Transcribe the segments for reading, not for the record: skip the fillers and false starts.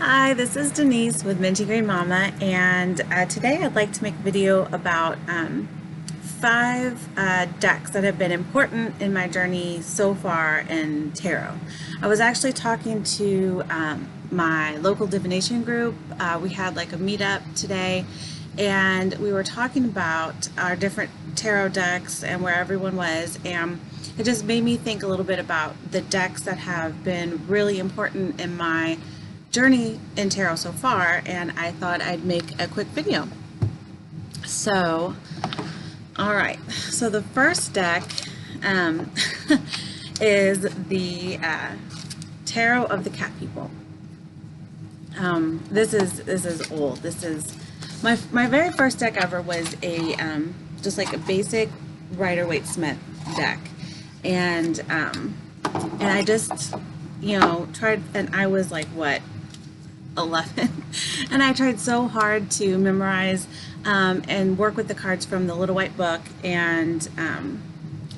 Hi, this is Denise with Minty Green Mama, and today I'd like to make a video about five decks that have been important in my journey so far in tarot. I was actually talking to my local divination group. We had like a meetup today, and we were talking about our different tarot decks and where everyone was, and it just made me think a little bit about the decks that have been really important in my journey in tarot so far, and I thought I'd make a quick video. So, alright, so the first deck is the Tarot of the Cat People. This is old. This is my very first deck ever was a just like a basic Rider-Waite-Smith deck, and I just tried, and I was like, what, 11, and I tried so hard to memorize and work with the cards from the little white book, and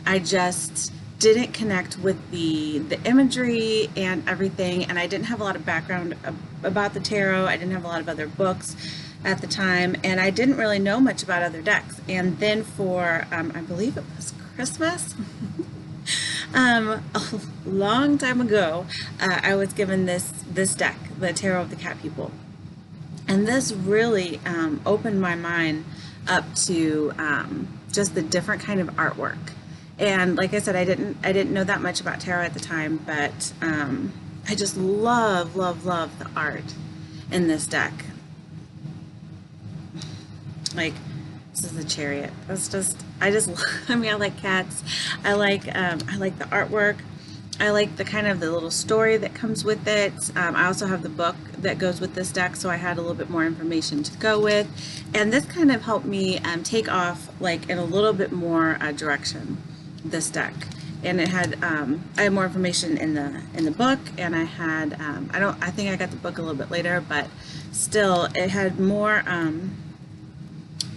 I just didn't connect with the imagery and everything, and I didn't have a lot of background about the tarot. I didn't have a lot of other books at the time, and I didn't really know much about other decks. And then for I believe it was Christmas a long time ago, I was given this deck, the Tarot of the Cat People, and this really opened my mind up to just the different kind of artwork. And like I said, I didn't know that much about tarot at the time, but I just love the art in this deck. Like, this is the Chariot. I mean, I like cats. I like the artwork. I like the little story that comes with it. I also have the book that goes with this deck, so I had a little bit more information to go with. And this kind of helped me take off like in a little bit more direction, this deck. And it had I had more information in the book, and I had I think I got the book a little bit later, but still it had more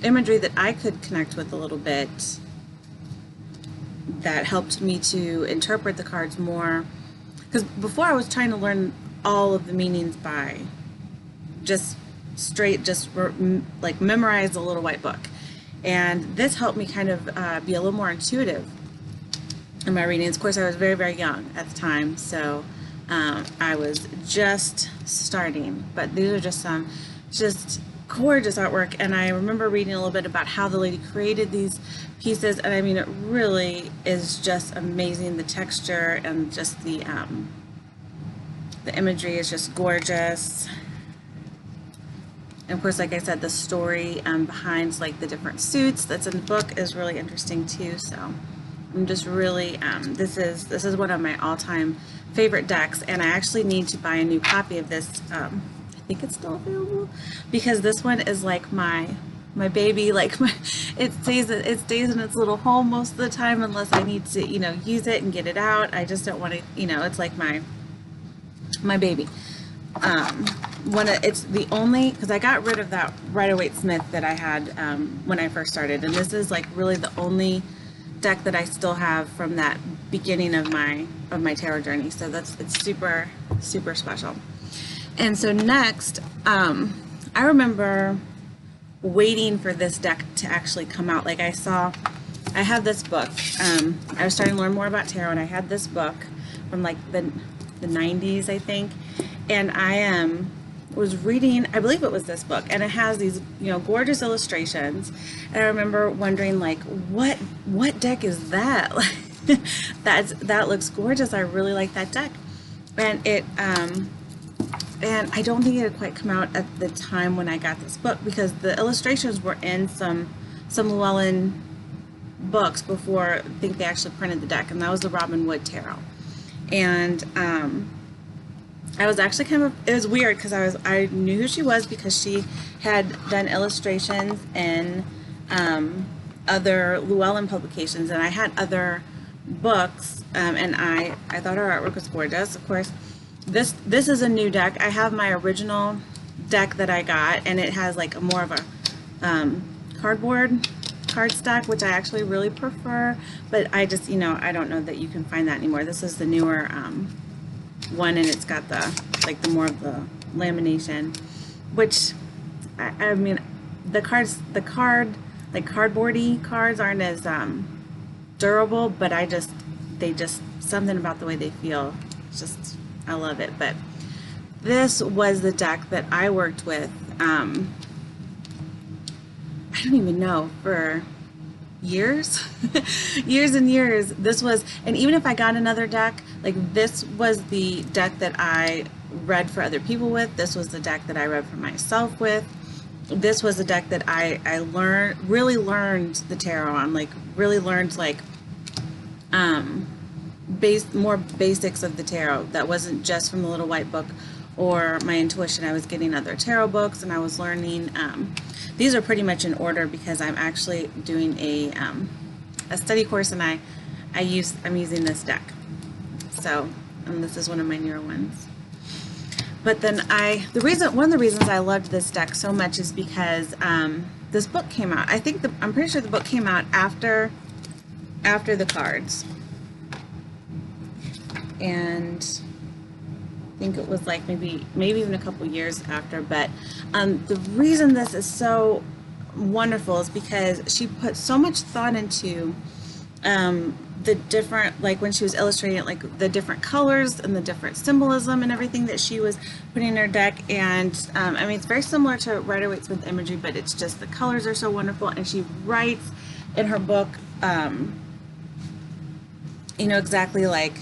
imagery that I could connect with a little bit, that helped me to interpret the cards more, because before I was trying to learn all of the meanings by just like memorize the little white book, and this helped me kind of be a little more intuitive in my readings. Of course, I was very young at the time, so I was just starting, but these are just some gorgeous artwork. And I remember reading a little bit about how the lady created these pieces, and I mean, it really is just amazing. The texture and just the imagery is just gorgeous. And of course, like I said, the story behind like the different suits that's in the book is really interesting too. So I'm just really this is one of my all-time favorite decks, and I actually need to buy a new copy of this. I think it's still available, because this one is like my baby. Like it stays in its little home most of the time, unless I need to use it and get it out. I just don't want to, it's like my baby. It's the only, because I got rid of that Rider-Waite-Smith that I had when I first started, and this is like really the only deck that I still have from that beginning of my tarot journey. So it's super special. And so next, I remember waiting for this deck to actually come out. Like I had this book. I was starting to learn more about tarot, and I had this book from like the 90s, I think. And I was reading, I believe it was this book, and it has these gorgeous illustrations. And I remember wondering, like, what deck is that? That looks gorgeous. I really like that deck. And it and I don't think it had quite come out at the time when I got this book, because the illustrations were in some Llewellyn books before I think they actually printed the deck, and that was the Robin Wood Tarot. And I was actually it was weird, because I knew who she was because she had done illustrations in other Llewellyn publications, and I had other books, and I thought her artwork was gorgeous. Of course, this is a new deck. I have my original deck that I got, and it has like more of a cardboard cardstock, which I actually really prefer, but I just I don't know that you can find that anymore. This is the newer one, and it's got the like the more of the lamination, which I mean the like cardboardy cards aren't as durable, but they just something about the way they feel, just I love it. But this was the deck that I worked with. I don't even know, for years, years and years. This was, and even if I got another deck, like this was the deck that I read for other people with. This was the deck that I read for myself with. This was the deck that I really learned the tarot on, like really learned like more basics of the tarot. That wasn't just from the Little White Book or my intuition. I was getting other tarot books, and I was learning. These are pretty much in order because I'm actually doing a study course, and I'm using this deck. So, and this is one of my newer ones. But then one of the reasons I loved this deck so much is because this book came out. I'm pretty sure the book came out after the cards, and I think it was like maybe even a couple years after. But the reason this is so wonderful is because she put so much thought into the different, like when she was illustrating it, like the different colors and the different symbolism and everything that she was putting in her deck. And I mean, it's very similar to Rider-Waite-Smith imagery, but it's just the colors are so wonderful. And she writes in her book, you know, exactly like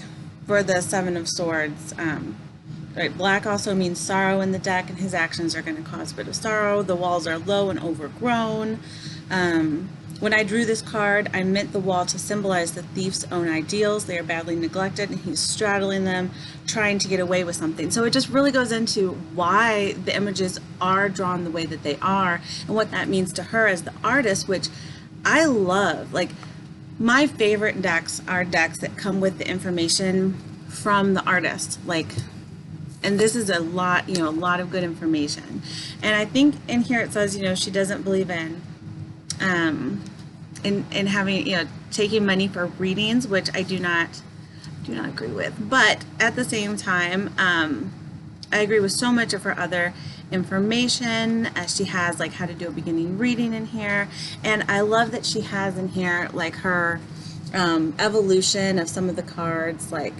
for the Seven of Swords, right, black also means sorrow in the deck, and his actions are going to cause a bit of sorrow. The walls are low and overgrown. When I drew this card, I meant the wall to symbolize the thief's own ideals. They are badly neglected, and he's straddling them, trying to get away with something. So it just really goes into why the images are drawn the way that they are, and what that means to her as the artist, which I love. Like, my favorite decks are decks that come with the information from the artist. Like, and this is a lot, you know, a lot of good information. And I think in here it says, you know, she doesn't believe in having, you know, taking money for readings, which I do not agree with. But at the same time, I agree with so much of her other information. She has like how to do a beginning reading in here, and I love that she has in here like her evolution of some of the cards, like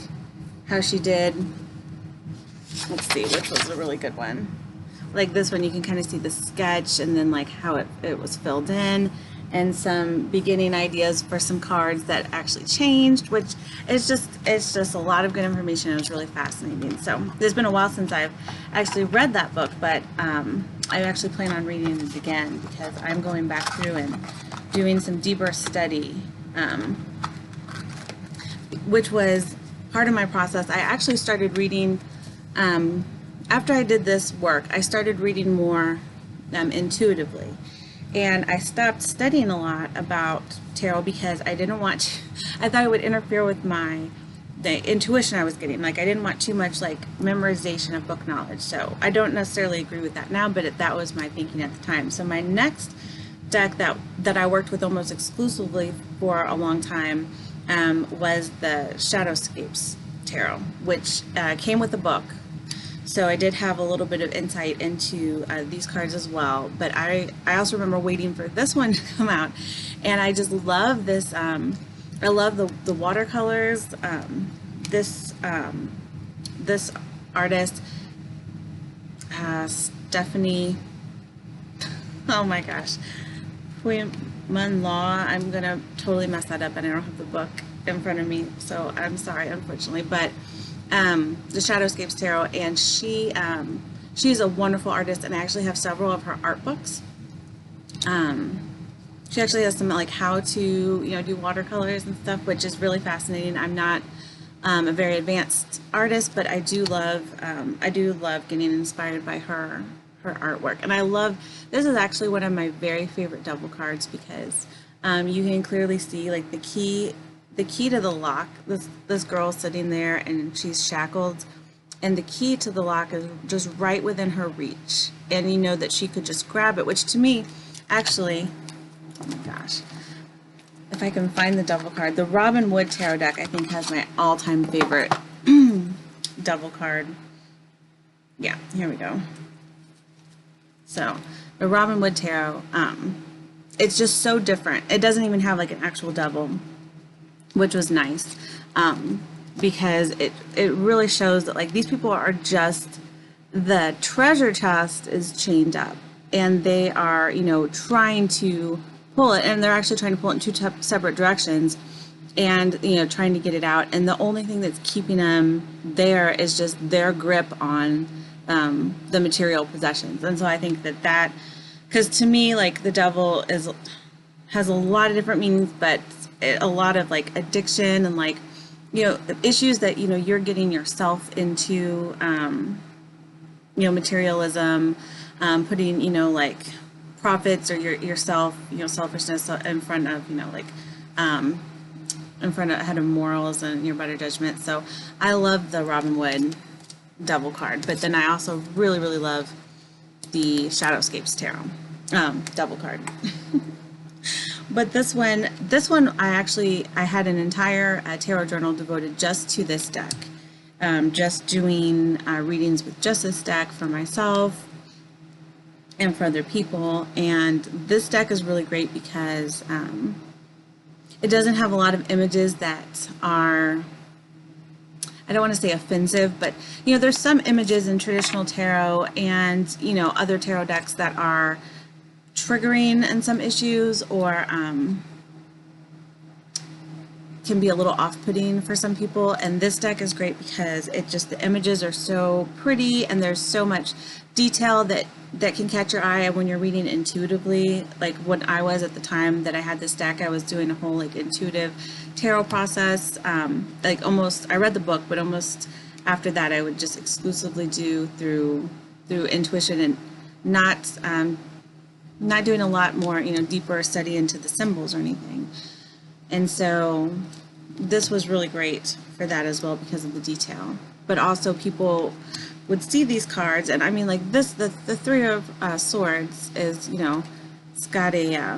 how she did. Let's see, which was a really good one. Like this one, you can kind of see the sketch and then like how it was filled in, and some beginning ideas for some cards that actually changed, which is just a lot of good information. It was really fascinating. So it's been a while since I've actually read that book, but I actually plan on reading it again because I'm going back through and doing some deeper study, which was part of my process. I actually started reading, after I did this work, I started reading more intuitively. And I stopped studying a lot about tarot because I didn't want to, I thought it would interfere with the intuition I was getting. Like, I didn't want too much like memorization of book knowledge. So I don't necessarily agree with that now, but that was my thinking at the time. So my next deck that I worked with almost exclusively for a long time was the Shadowscapes Tarot, which came with the book. So I did have a little bit of insight into these cards as well, but I also remember waiting for this one to come out, and I just love this. I love the watercolors. This artist, Stephanie. Oh my gosh, Huiman Law. I'm gonna totally mess that up, and I don't have the book in front of me, so I'm sorry, unfortunately, but. The Shadowscapes Tarot, and she's a wonderful artist, and I actually have several of her art books. She actually has some like how to, you know, do watercolors and stuff, which is really fascinating. I'm not a very advanced artist, but I do love getting inspired by her artwork. And I love, this is actually one of my very favorite double cards because you can clearly see like the key to the lock. This girl sitting there and she's shackled, and the key to the lock is just right within her reach, and you know that she could just grab it, which to me actually, oh my gosh, if I can find the double card, the Robin Wood tarot deck I think has my all-time favorite devil card. Yeah, here we go. So the Robin Wood Tarot, it's just so different. It doesn't even have like an actual devil, which was nice, because it really shows that like these people are just, the treasure chest is chained up and they are, you know, trying to pull it, and they're actually trying to pull it in two separate directions, and, you know, trying to get it out. And the only thing that's keeping them there is just their grip on the material possessions. And so I think that because to me, like, the devil has a lot of different meanings, but a lot of like addiction and like, you know, issues that, you know, you're getting yourself into, you know, materialism, putting, you know, like profits or yourself, you know, selfishness in front of, you know, like, in front of ahead of morals and your better judgment. So I love the Robin Wood devil card, but then I also really, really love the Shadowscapes Tarot devil card. But this one I had an entire tarot journal devoted just to this deck, just doing readings with just this deck for myself and for other people. And this deck is really great because it doesn't have a lot of images that are, I don't want to say offensive, but, you know, there's some images in traditional tarot and, you know, other tarot decks that are triggering in some issues, or can be a little off-putting for some people. And this deck is great because it just, the images are so pretty and there's so much detail that can catch your eye when you're reading intuitively. Like when I was at the time that I had this deck, I was doing a whole like intuitive tarot process. Like almost, I read the book, but almost after that I would just exclusively do through intuition and not doing a lot more, you know, deeper study into the symbols or anything. And so this was really great for that as well because of the detail. But also people would see these cards, and I mean, like this, the Three of Swords is, you know, it's got a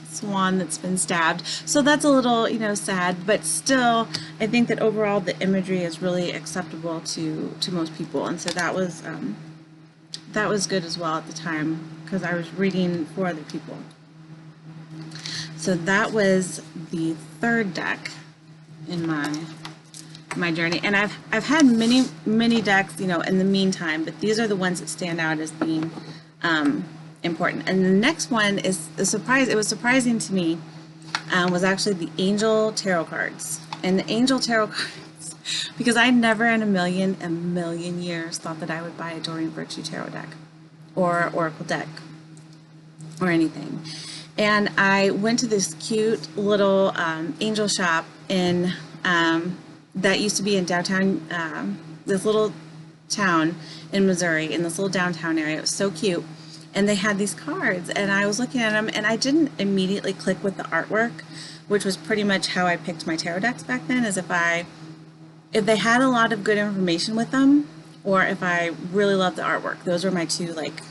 swan that's been stabbed. So that's a little, you know, sad, but still, I think that overall the imagery is really acceptable to most people. And so that was good as well at the time because I was reading for other people. So that was the third deck in my journey, and I've had many decks, you know, in the meantime, but these are the ones that stand out as being important. And the next one is a surprise. It was surprising to me. Was actually the Angel Tarot cards, and the Angel Tarot cards, because I never in a million years thought that I would buy a Doreen Virtue Tarot deck or Oracle deck or anything. And I went to this cute little angel shop in that used to be in downtown, this little town in Missouri, in this little downtown area. It was so cute. And they had these cards, and I was looking at them, and I didn't immediately click with the artwork, which was pretty much how I picked my tarot decks back then, is if they had a lot of good information with them, or if I really loved the artwork. Those were my two, like,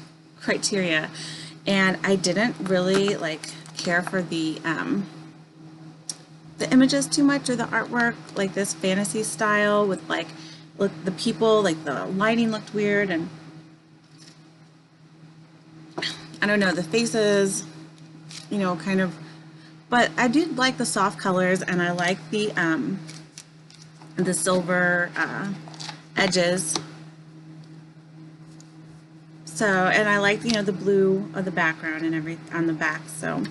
criteria. And I didn't really like care for the images too much, or the artwork, like this fantasy style with like, look, the people, like the lighting looked weird, and I don't know, the faces, you know, kind of, but I did like the soft colors, and I like the silver edges. So, and I like, you know, the blue of the background and everything on the back. So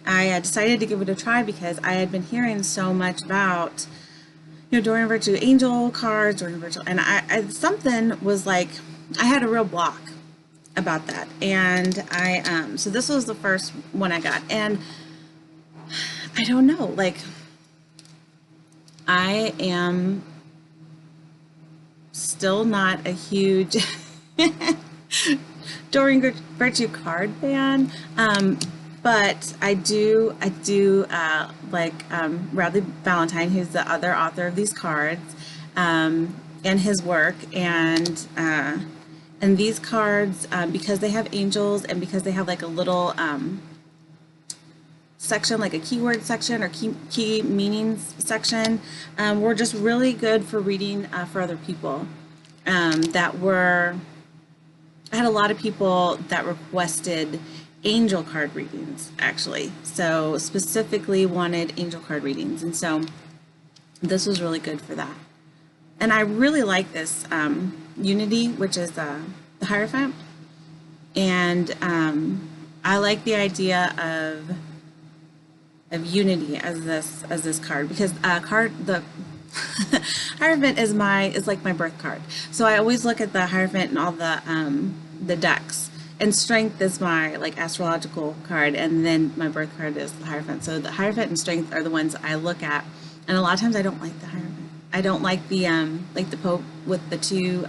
I decided to give it a try because I had been hearing so much about, you know, Doreen Virtue Angel cards, Doreen Virtue, and I something was like, I had a real block about that. And so this was the first one I got, and I don't know, like, I am still not a huge Doreen Virtue card fan, but I do like Radley Valentine, who's the other author of these cards, and his work, and these cards, because they have angels and because they have like a little section, like a keyword section or key meanings section, were just really good for reading for other people. I had a lot of people that requested angel card readings, actually. So specifically wanted angel card readings. And so this was really good for that. And I really like this Unity, which is the Hierophant. And I like the idea of unity as this card, because the Hierophant is like my birth card. So I always look at the Hierophant and all the decks. And Strength is my like astrological card, and then my birth card is the Hierophant. So the Hierophant and Strength are the ones I look at, and a lot of times I don't like the Hierophant. I don't like the Pope with the two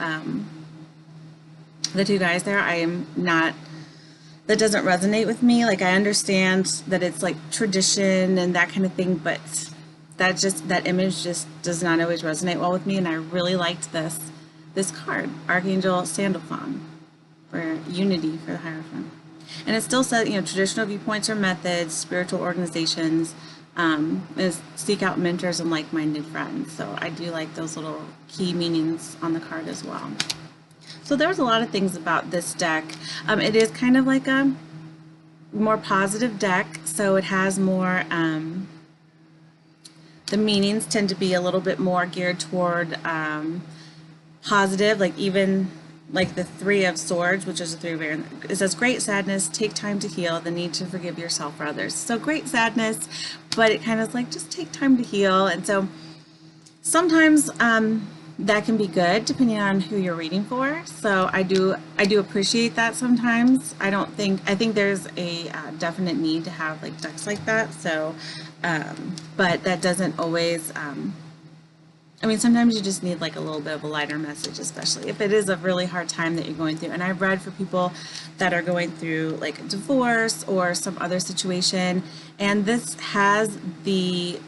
guys there. I am not. That doesn't resonate with me. Like, I understand that it's like tradition and that kind of thing, but that image just does not always resonate well with me. And I really liked this card, Archangel Sandalphon, for unity for the Hierophant. And it still says, traditional viewpoints or methods, spiritual organizations, is seek out mentors and like-minded friends. So I do like those little key meanings on the card as well. So there's a lot of things about this deck. It is kind of like a more positive deck, so it has more, the meanings tend to be a little bit more geared toward positive, like even like the Three of Swords, which is a 3 of air. It says, great sadness, take time to heal, the need to forgive yourself or others. So great sadness, but it kind of is like, just take time to heal. And so sometimes that can be good depending on who you're reading for. So I do appreciate that sometimes. I think there's a definite need to have like decks like that. So, but that doesn't always, sometimes you just need like a little bit of a lighter message, especially if it is a really hard time that you're going through. And I've read for people that are going through like a divorce or some other situation, and this has the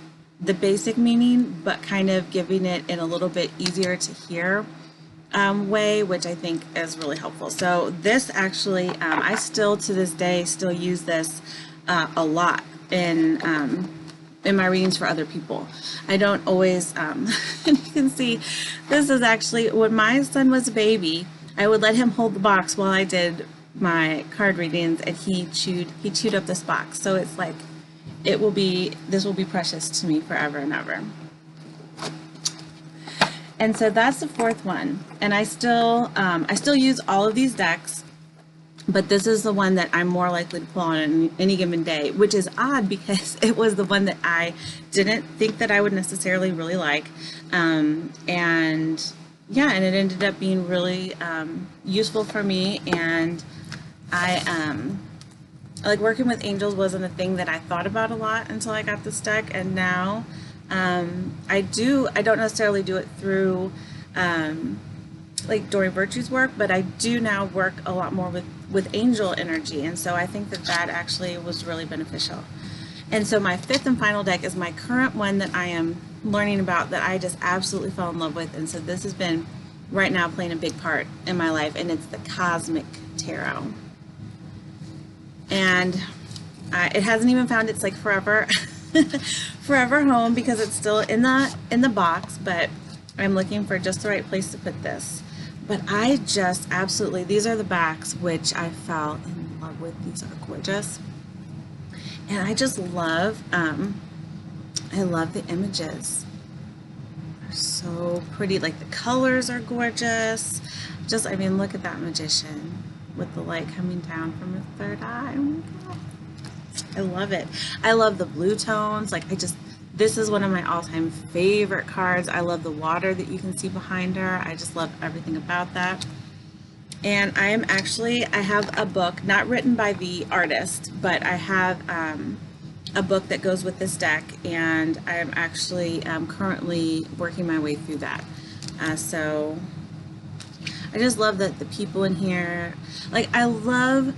basic meaning, but kind of giving it in a little bit easier to hear way, which I think is really helpful. So this actually, I still to this day still use this a lot in my readings for other people. I don't always, and you can see, this is actually, when my son was a baby, I would let him hold the box while I did my card readings, and he chewed up this box. So it's like, this will be precious to me forever and ever. And so that's the fourth one. And I still use all of these decks, but this is the one that I'm more likely to pull on any given day, which is odd because it was the one that I didn't think that I would necessarily really like. And yeah, and it ended up being really useful for me. And like working with angels wasn't a thing that I thought about a lot until I got this deck, and now I don't necessarily do it through like Doreen Virtue's work, but I do now work a lot more with angel energy, and so I think that actually was really beneficial. And so my fifth and final deck is my current one that I am learning about, that I just absolutely fell in love with, and so this has been right now playing a big part in my life, and it's the Cosmic Tarot. And it hasn't even found its like forever home, because it's still in the box, but I'm looking for just the right place to put this. But I just absolutely, these are the backs which I fell in love with. These are gorgeous, and I just love I love the images. They're so pretty, like the colors are gorgeous. Just, look at that magician with the light coming down from his third eye. Oh my God. I love it. I love the blue tones. This is one of my all-time favorite cards. I love the water that you can see behind her. I just love everything about that. And I have a book, not written by the artist, but I have a book that goes with this deck, and I'm actually currently working my way through that. So I just love that the people in here, like I love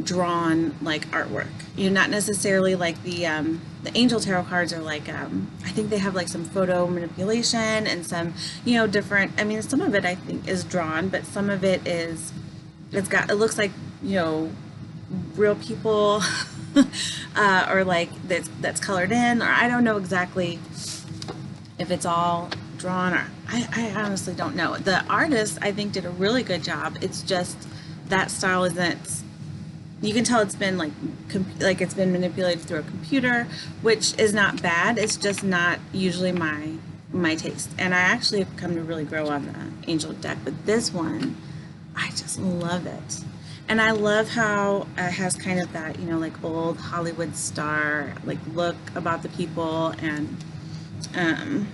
drawn like artwork. Not necessarily like the angel tarot cards are like I think they have like some photo manipulation and some different. Some of it I think is drawn, but some of it is it looks like real people or like that's colored in, or I don't know exactly if it's all drawn, or I honestly don't know. The artist, I think, did a really good job. It's just that style isn't, you can tell it's been like it's been manipulated through a computer, which is not bad. It's just not usually my taste. And I actually have come to really grow on the angel deck, but this one, I just love it. And I love how it has kind of that, you know, like old Hollywood star like look about the people. And I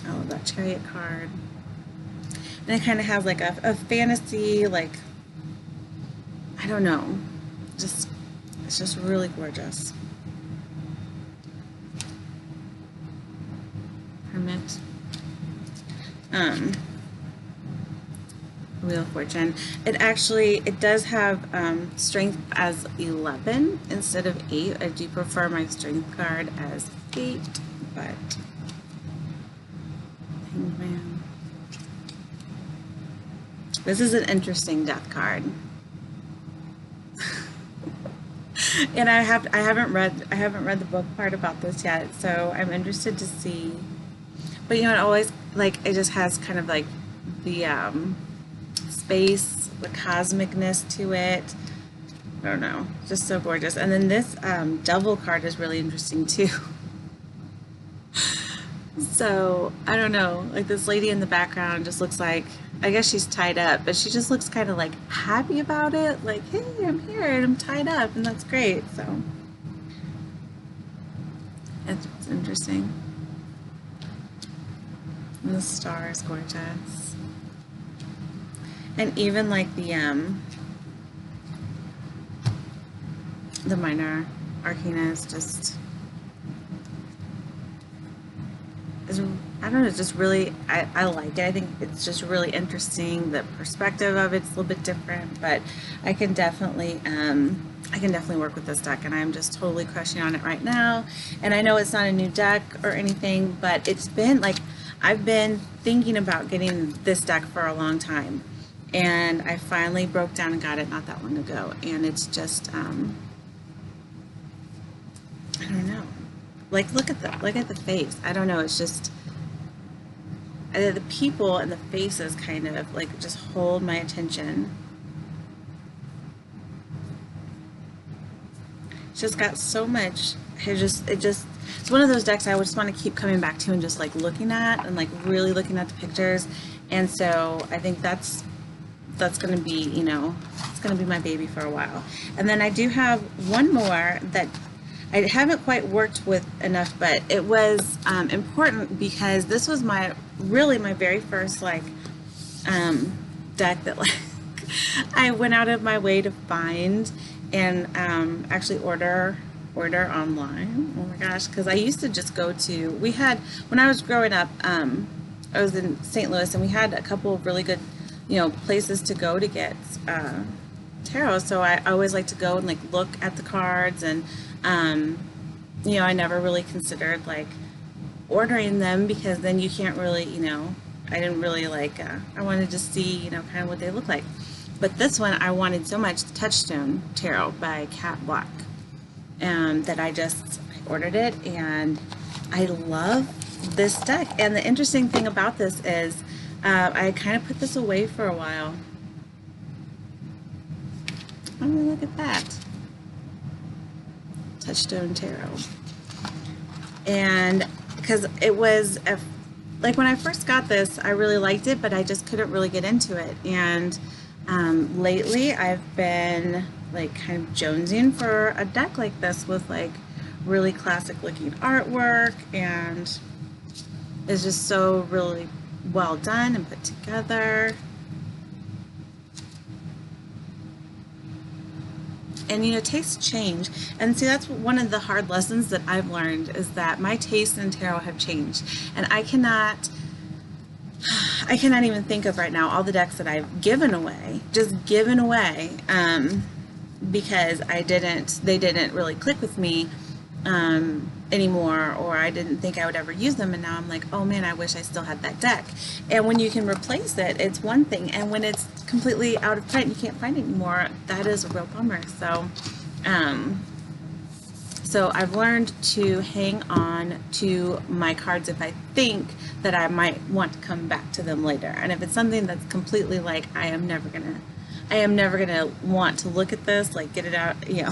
love that Chariot card. And it kind of has like a fantasy, like, I don't know, just, it's just really gorgeous. Hermit. Wheel of Fortune. It does have strength as 11 instead of 8. I do prefer my strength card as 8, but Hangman. This is an interesting death card. And I haven't read the book part about this yet, so I'm interested to see. But you know, it always, like, it just has kind of like the space, the cosmicness to it. I don't know, just so gorgeous. And then this devil card is really interesting too. So I don't know, like this lady in the background just looks like, I guess she's tied up, but she just looks kind of like happy about it, like, hey, I'm here and I'm tied up, and that's great. So it's interesting. And the star is gorgeous. And even like the minor arcana is just, I don't know, it's just really, I like it. I think it's just really interesting. The perspective of it's a little bit different, but I can definitely work with this deck, and I'm just totally crushing on it right now. And I know it's not a new deck or anything, but it's been like, I've been thinking about getting this deck for a long time, and I finally broke down and got it not that long ago. And it's just, I don't know. Like, look at the face. I don't know. It's just the people and the faces kind of like just hold my attention. It's just got so much. It's one of those decks I just want to keep coming back to and just like looking at and like really looking at the pictures. And so I think that's going to be, you know, it's going to be my baby for a while. And then I do have one more that I haven't quite worked with enough, but it was important because this was really my very first like deck that like I went out of my way to find and actually order online. Oh my gosh, because I used to just go to, when I was growing up, I was in St. Louis, and we had a couple of really good, you know, places to go to get tarot. So I always like to go and like look at the cards, and you know, I never really considered like ordering them, because then you can't really, you know, I didn't really like, I wanted to see, you know, kind of what they look like. But this one I wanted so much, the Touchstone Tarot by Cat Black, that I ordered it, and I love this deck. And the interesting thing about this is I kind of put this away for a while. I mean, look at that. Touchstone Tarot. And because it was, like when I first got this, I really liked it, but I just couldn't really get into it. And lately I've been like kind of jonesing for a deck like this with like really classic looking artwork, and it's just so really well done and put together. And you know, tastes change, and see, that's one of the hard lessons that I've learned, is that my tastes in tarot have changed, and I cannot even think of right now all the decks that I've given away, because they didn't really click with me, anymore, or I didn't think I would ever use them, and now I'm like, oh man, I wish I still had that deck. And when you can replace it, it's one thing, and when it's completely out of print, you can't find it anymore, that is a real bummer. So I've learned to hang on to my cards if I think that I might want to come back to them later. And if it's something that's completely like, I am never gonna want to look at this, like get it out, you know,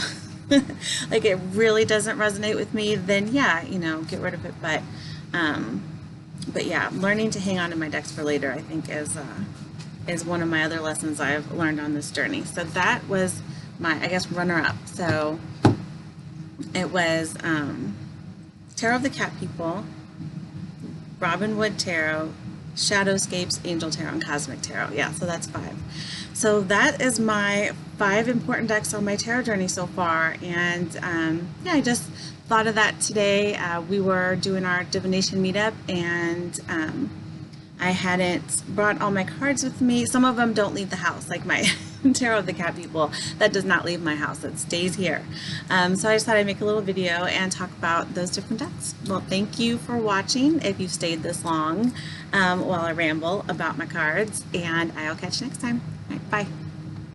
like it really doesn't resonate with me, then yeah, you know, get rid of it. But yeah, learning to hang on to my decks for later, I think is one of my other lessons I've learned on this journey. So that was my, I guess, runner-up. So it was Tarot of the Cat People, Robin Wood Tarot, Shadowscapes, Angel Tarot, and Cosmic Tarot. Yeah, so that's 5. So that is my 5 important decks on my tarot journey so far. And yeah, I just thought of that today. We were doing our divination meetup, and I hadn't brought all my cards with me. Some of them don't leave the house, like my Tarot of the Cat People. That does not leave my house. It stays here. So I just thought I'd make a little video and talk about those different decks. Well, thank you for watching if you've stayed this long while I ramble about my cards, and I'll catch you next time. All right, bye.